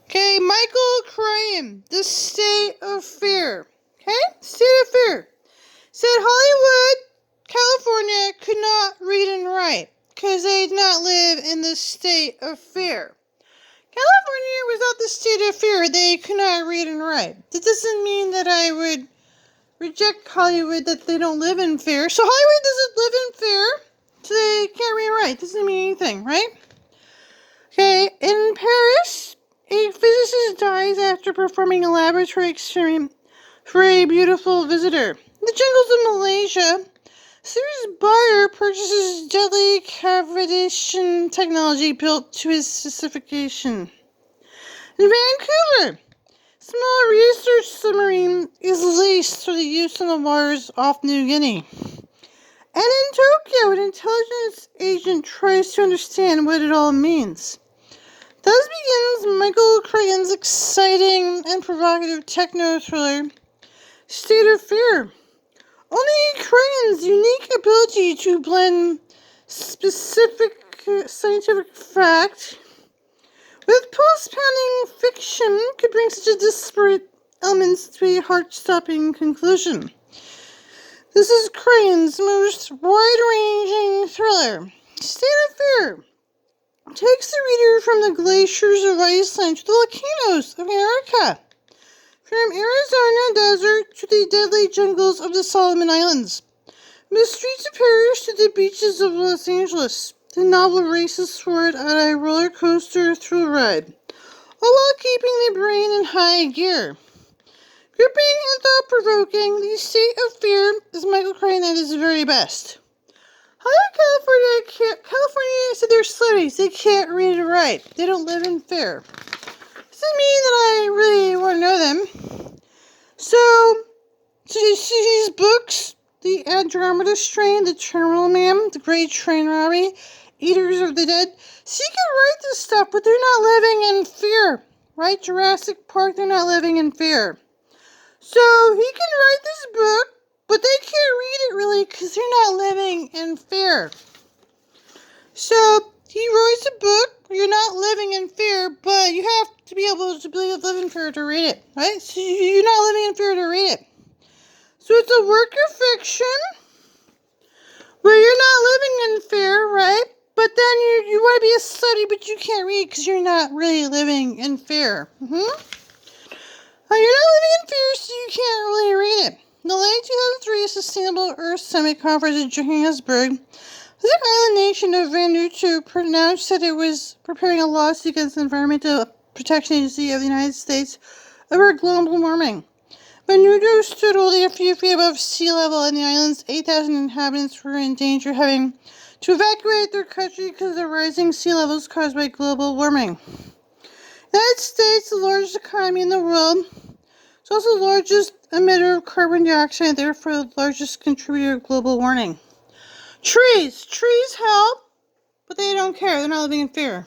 Okay, Michael Crichton, The State of Fear. Okay, State of Fear. Said Hollywood, California could not read and write because they did not live in the state of fear. California was not the state of fear. They could not read and write. That doesn't mean that I would reject Hollywood, that they don't live in fear. So Hollywood doesn't live in fear, so they can't read and write. Doesn't mean anything, right? Okay, in Paris, a physicist dies after performing a laboratory experiment for a beautiful visitor. In the jungles of Malaysia, a serious buyer purchases deadly cavitation technology built to his specification. In Vancouver, a small research submarine is leased for the use in the waters off New Guinea. And in Tokyo, an intelligence agent tries to understand what it all means. Thus begins Michael Crichton's exciting and provocative techno-thriller, State of Fear. Only Crichton's unique ability to blend specific scientific fact with pulse-pounding fiction could bring such a disparate elements to a heart-stopping conclusion. This is Crichton's most wide-ranging thriller, State of Fear. Takes the reader from the glaciers of Iceland to the volcanoes of America, from Arizona desert to the deadly jungles of the Solomon Islands, from the streets of Paris to the beaches of Los Angeles. The novel races forward on a roller coaster thrill ride, all while keeping the brain in high gear. Gripping and thought-provoking, The State of Fear is Michael Crichton at his very best. California said they're slutties. They can't read and write. They don't live in fear. Doesn't mean that I really want to know them. So these books, The Andromeda Strain, The Terminal Man, The Great Train Robbery, Eaters of the Dead. So you can write this stuff, but they're not living in fear. Right? Jurassic Park, they're not living in fear. So he can write this book, but they can't read it really because they're not living in fear. So he writes a book where you're not living in fear, but you have to be able to live in fear to read it, right? So you're not living in fear to read it. So it's a work of fiction where you're not living in fear, right? But then you want to be a study, but you can't read because you're not really living in fear. You're not living in fear, so you can't really read it. In the late 2003 Sustainable Earth Summit Conference in Johannesburg, the island nation of Vanuatu pronounced that it was preparing a lawsuit against the Environmental Protection Agency of the United States over global warming. Vanuatu stood only a few feet above sea level, and the island's 8,000 inhabitants were in danger of having to evacuate their country because of the rising sea levels caused by global warming. The United States, the largest economy in the world, is also the largest emitter of carbon dioxide and therefore the largest contributor to global warming. Trees help, but they don't care. They're not living in fear.